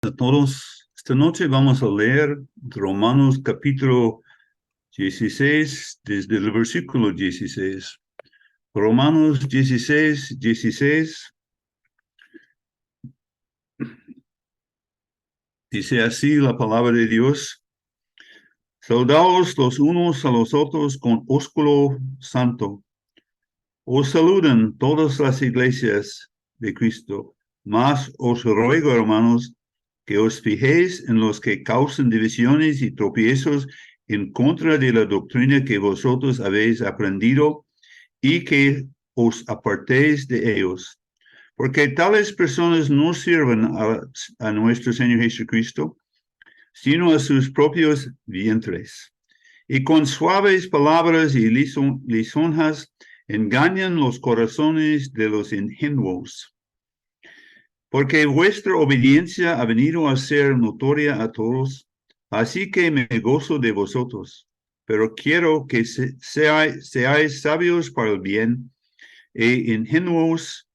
A todos. Esta noche vamos a leer Romanos capítulo 16 desde el versículo 16. Romanos 16, 16. Dice así la palabra de Dios. Saludaos los unos a los otros con ósculo santo. Os saludan todas las iglesias de Cristo. Mas os ruego, hermanos, que os fijéis en los que causan divisiones y tropiezos en contra de la doctrina que vosotros habéis aprendido y que os apartéis de ellos. Porque tales personas no sirven a nuestro Señor Jesucristo, sino a sus propios vientres. Y con suaves palabras y lisonjas engañan los corazones de los ingenuos. Porque vuestra obediencia ha venido a ser notoria a todos, así que me gozo de vosotros. Pero quiero que seáis sabios para el bien e ingenuos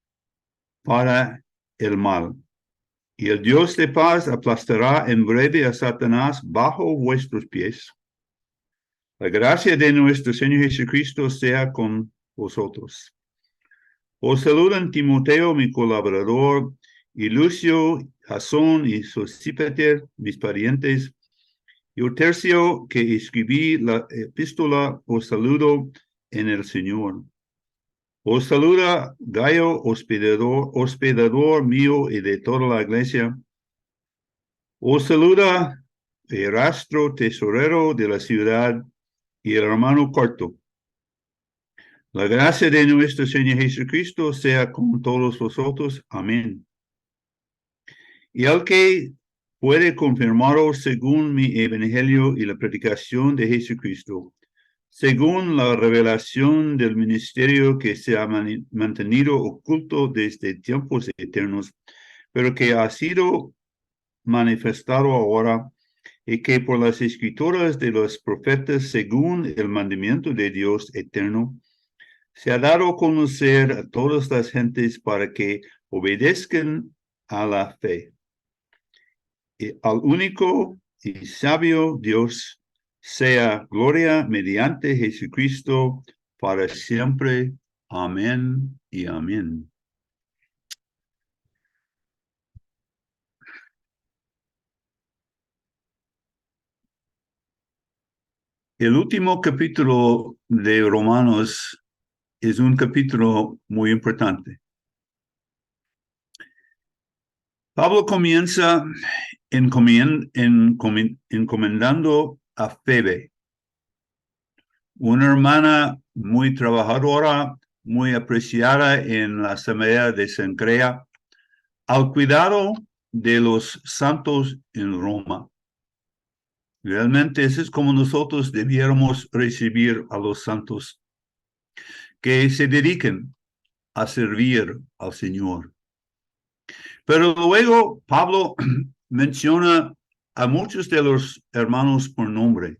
para el mal. Y el Dios de paz aplastará en breve a Satanás bajo vuestros pies. La gracia de nuestro Señor Jesucristo sea con vosotros. Os saludan Timoteo, mi colaborador, y Lucio, Jasón y Sosípater, mis parientes. Yo Tercio, que escribí la epístola, os saludo en el Señor. Os saluda Gayo, hospedador mío y de toda la iglesia. Os saluda Erasto, tesorero de la ciudad, y el hermano Cuarto. La gracia de nuestro Señor Jesucristo sea con todos vosotros. Amén. Y el que puede confirmaros según mi evangelio y la predicación de Jesucristo, según la revelación del ministerio que se ha mantenido oculto desde tiempos eternos, pero que ha sido manifestado ahora, y que por las escrituras de los profetas, según el mandamiento de Dios eterno, se ha dado a conocer a todas las gentes para que obedezcan a la fe. Y al único y sabio Dios sea gloria mediante Jesucristo para siempre. Amén y amén. El último capítulo de Romanos es un capítulo muy importante. Pablo comienza encomendando a Febe, una hermana muy trabajadora, muy apreciada en la asamblea de Cencrea, al cuidado de los santos en Roma. Realmente eso es como nosotros debiéramos recibir a los santos que se dediquen a servir al Señor. Pero luego Pablo menciona a muchos de los hermanos por nombre,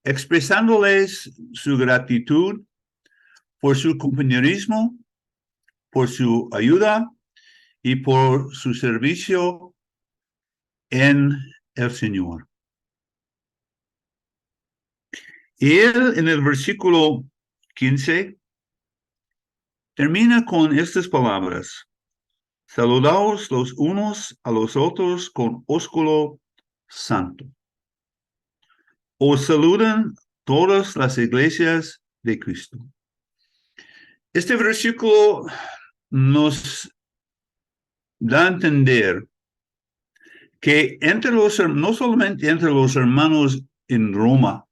expresándoles su gratitud por su compañerismo, por su ayuda y por su servicio en el Señor. Y él en el versículo 15 termina con estas palabras: saludaos los unos a los otros con ósculo santo. Os saludan todas las iglesias de Cristo. Este versículo nos da a entender que no solamente entre los hermanos en Roma,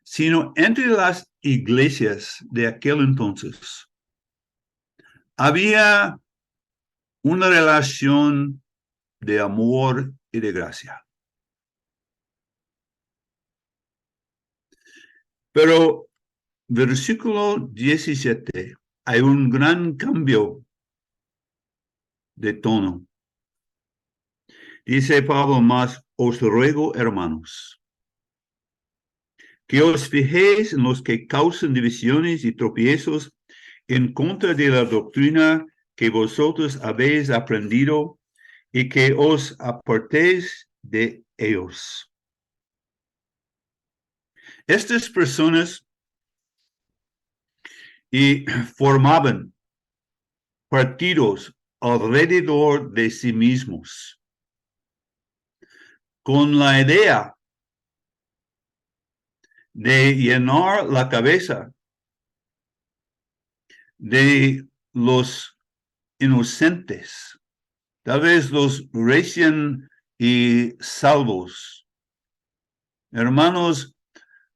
sino entre las iglesias de aquel entonces, había una relación de amor y de gracia. Pero versículo 17, hay un gran cambio de tono. Dice Pablo más: os ruego, hermanos, que os fijéis en los que causan divisiones y tropiezos en contra de la doctrina que vosotros habéis aprendido y que os apartéis de ellos. Estas personas formaban partidos alrededor de sí mismos, con la idea de llenar la cabeza de los inocentes, tal vez los recién y salvos, hermanos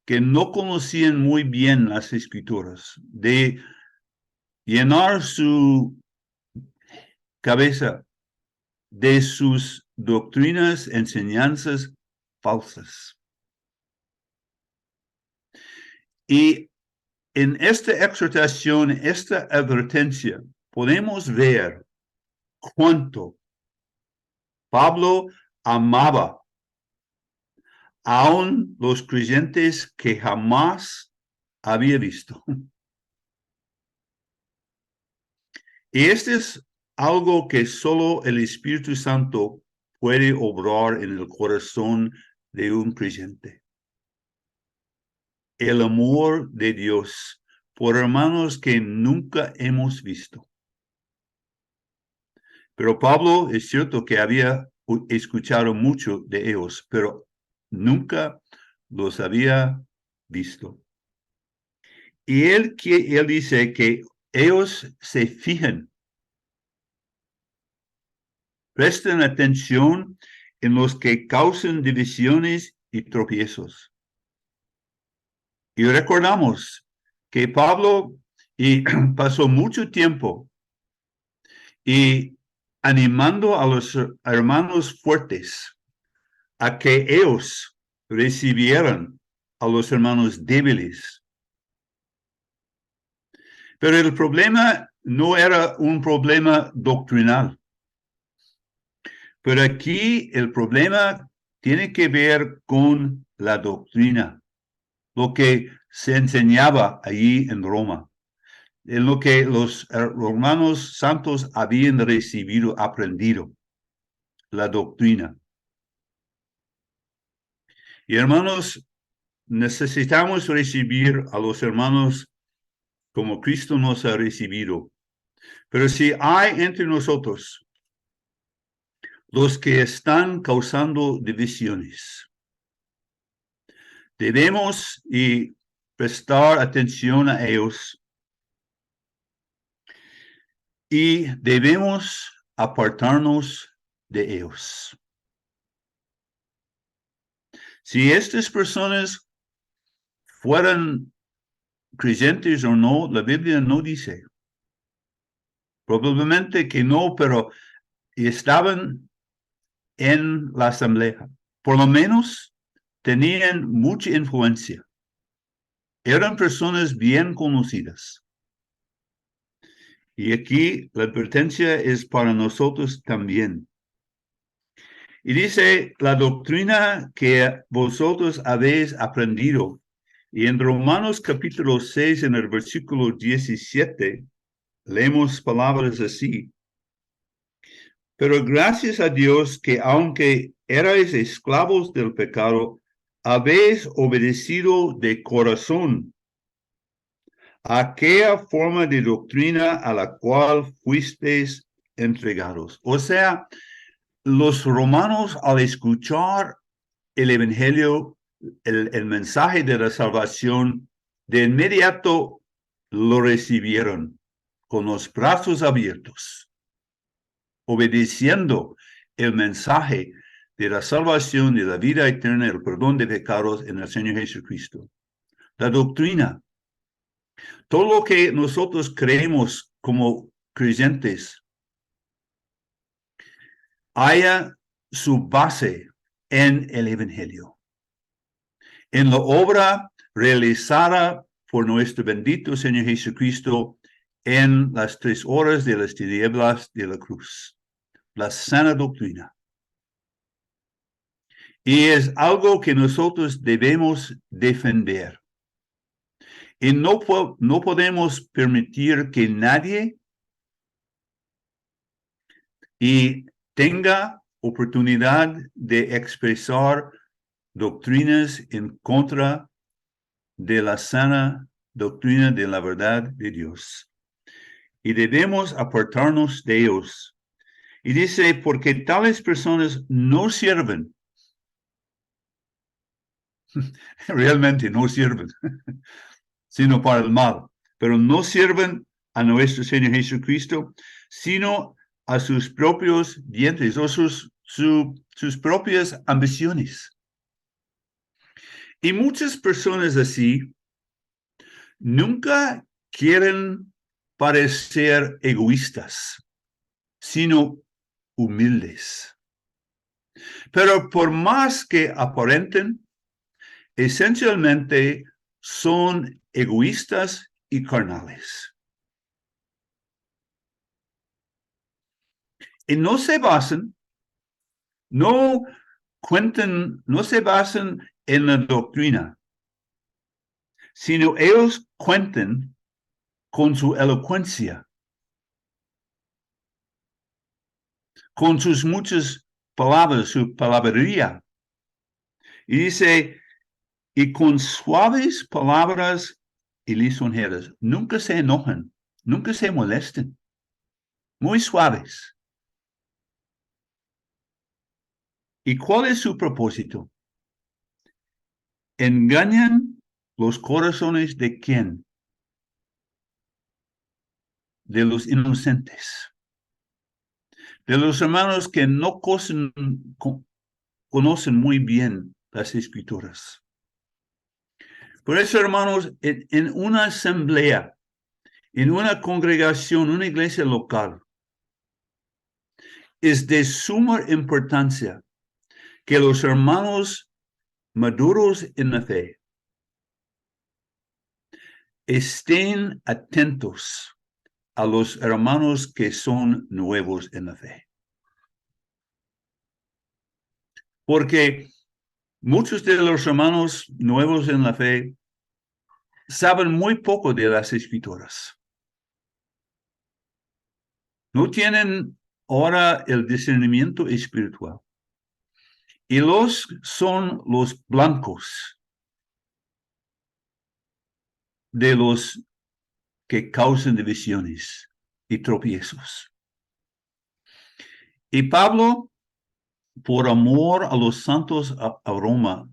que no conocían muy bien las escrituras, de llenar su cabeza de sus doctrinas, enseñanzas falsas. Y en esta exhortación, esta advertencia, podemos ver cuánto Pablo amaba aún los creyentes que jamás había visto. Y este es algo que solo el Espíritu Santo puede obrar en el corazón de un creyente. El amor de Dios por hermanos que nunca hemos visto. Pero Pablo es cierto que había escuchado mucho de ellos, pero nunca los había visto. Y él dice que ellos se fijan, presten atención en los que causan divisiones y tropiezos. Y recordamos que Pablo pasó mucho tiempo animando a los hermanos fuertes a que ellos recibieran a los hermanos débiles. Pero el problema no era un problema doctrinal. Pero aquí el problema tiene que ver con la doctrina, lo que se enseñaba allí en Roma, en lo que los hermanos santos habían recibido, aprendido, la doctrina. Y hermanos, necesitamos recibir a los hermanos como Cristo nos ha recibido. Pero si hay entre nosotros los que están causando divisiones, debemos prestar atención a ellos y debemos apartarnos de ellos. Si estas personas fueran creyentes o no, la Biblia no dice. Probablemente que no, pero estaban en la asamblea. Por lo menos tenían mucha influencia. Eran personas bien conocidas. Y aquí la advertencia es para nosotros también. Y dice, la doctrina que vosotros habéis aprendido. Y en Romanos capítulo 6, en el versículo 17, leemos palabras así. Pero gracias a Dios que aunque erais esclavos del pecado, habéis obedecido de corazón a aquella forma de doctrina a la cual fuisteis entregados. O sea, los romanos al escuchar el evangelio, el mensaje de la salvación, de inmediato lo recibieron con los brazos abiertos, obedeciendo el mensaje de la salvación, de la vida eterna, el perdón de pecados en el Señor Jesucristo. La doctrina, todo lo que nosotros creemos como creyentes, haya su base en el Evangelio, en la obra realizada por nuestro bendito Señor Jesucristo en las 3 horas de las tinieblas de la cruz, la sana doctrina. Y es algo que nosotros debemos defender. Y no podemos permitir que nadie tenga oportunidad de expresar doctrinas en contra de la sana doctrina de la verdad de Dios. Y debemos apartarnos de ellos. Y dice, porque tales personas no sirven, realmente no sirven, sino para el mal, pero no sirven a nuestro Señor Jesucristo, sino a sus propios dientes o sus propias ambiciones. Y muchas personas así nunca quieren parecer egoístas, sino humildes. Pero por más que aparenten, esencialmente son egoístas y carnales. Y no se basan, no cuentan, no se basan en la doctrina, sino ellos cuentan con su elocuencia, con sus muchas palabras, su palabrería. Y dice, y con suaves palabras y lisonjeras, nunca se enojan, nunca se molesten, muy suaves. ¿Y cuál es su propósito? Engañan los corazones de quién? De los inocentes, de los hermanos que no conocen muy bien las escrituras. Por eso, hermanos, en una asamblea, en una congregación, una iglesia local, es de suma importancia que los hermanos maduros en la fe estén atentos a los hermanos que son nuevos en la fe. Porque muchos de los hermanos nuevos en la fe saben muy poco de las escrituras. No tienen ahora el discernimiento espiritual. Y son los blancos de los que causan divisiones y tropiezos. Y Pablo, por amor a los santos a Roma,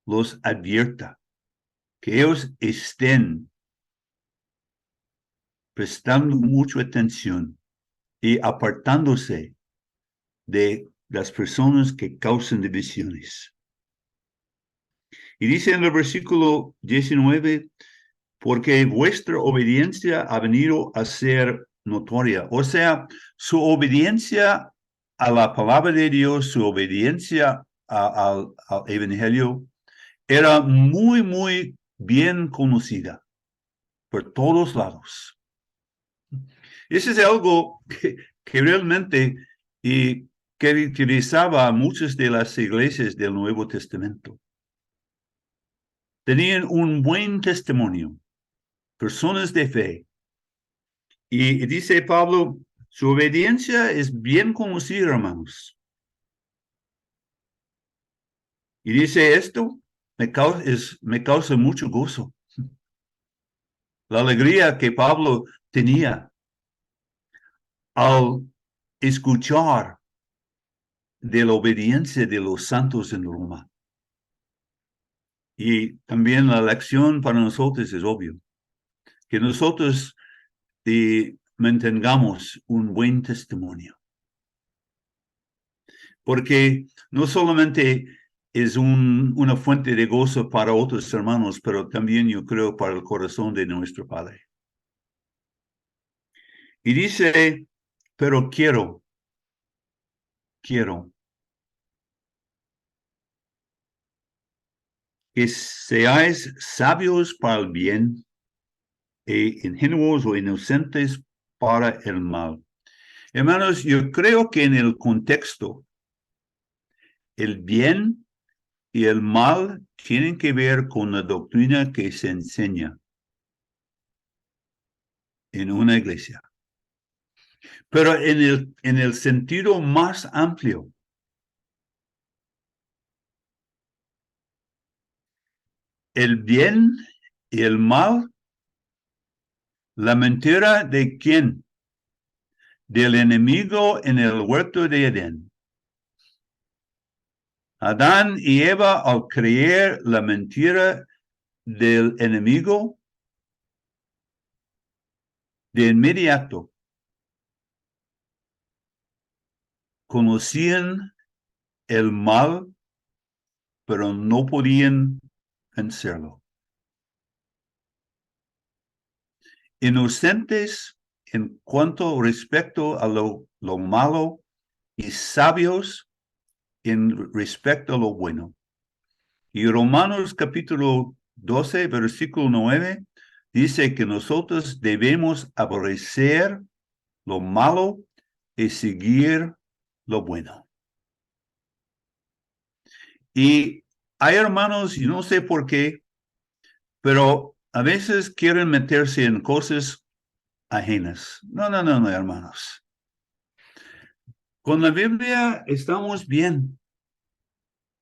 los advierta que ellos estén prestando mucha atención y apartándose de las personas que causan divisiones. Y dice en el versículo 19, porque vuestra obediencia ha venido a ser notoria. O sea, su obediencia a la palabra de Dios, su obediencia al evangelio, era muy, muy bien conocida por todos lados. Eso es algo que realmente caracterizaba a muchas de las iglesias del Nuevo Testamento. Tenían un buen testimonio, personas de fe. Y dice Pablo, su obediencia es bien conocida, hermanos. Y dice esto, me causa mucho gozo. La alegría que Pablo tenía al escuchar de la obediencia de los santos en Roma. Y también la lección para nosotros es obvio, que nosotros mantengamos un buen testimonio. Porque no solamente es una fuente de gozo para otros hermanos, pero también yo creo para el corazón de nuestro Padre. Y dice, pero quiero que seáis sabios para el bien e ingenuos o inocentes para el mal. Hermanos, yo creo que en el contexto, el bien y el mal tienen que ver con la doctrina que se enseña en una iglesia. pero en el sentido más amplio. El bien y el mal, la mentira de quién? Del enemigo en el huerto de Edén. Adán y Eva, al creer la mentira del enemigo, de inmediato conocían el mal, pero no podían vencerlo. Inocentes en cuanto respecto a lo malo y sabios en respecto a lo bueno. Y Romanos capítulo 12, versículo 9, dice que nosotros debemos aborrecer lo malo y seguir lo bueno. Y hay hermanos, y no sé por qué, pero a veces quieren meterse en cosas ajenas. No, hermanos. Con la Biblia estamos bien.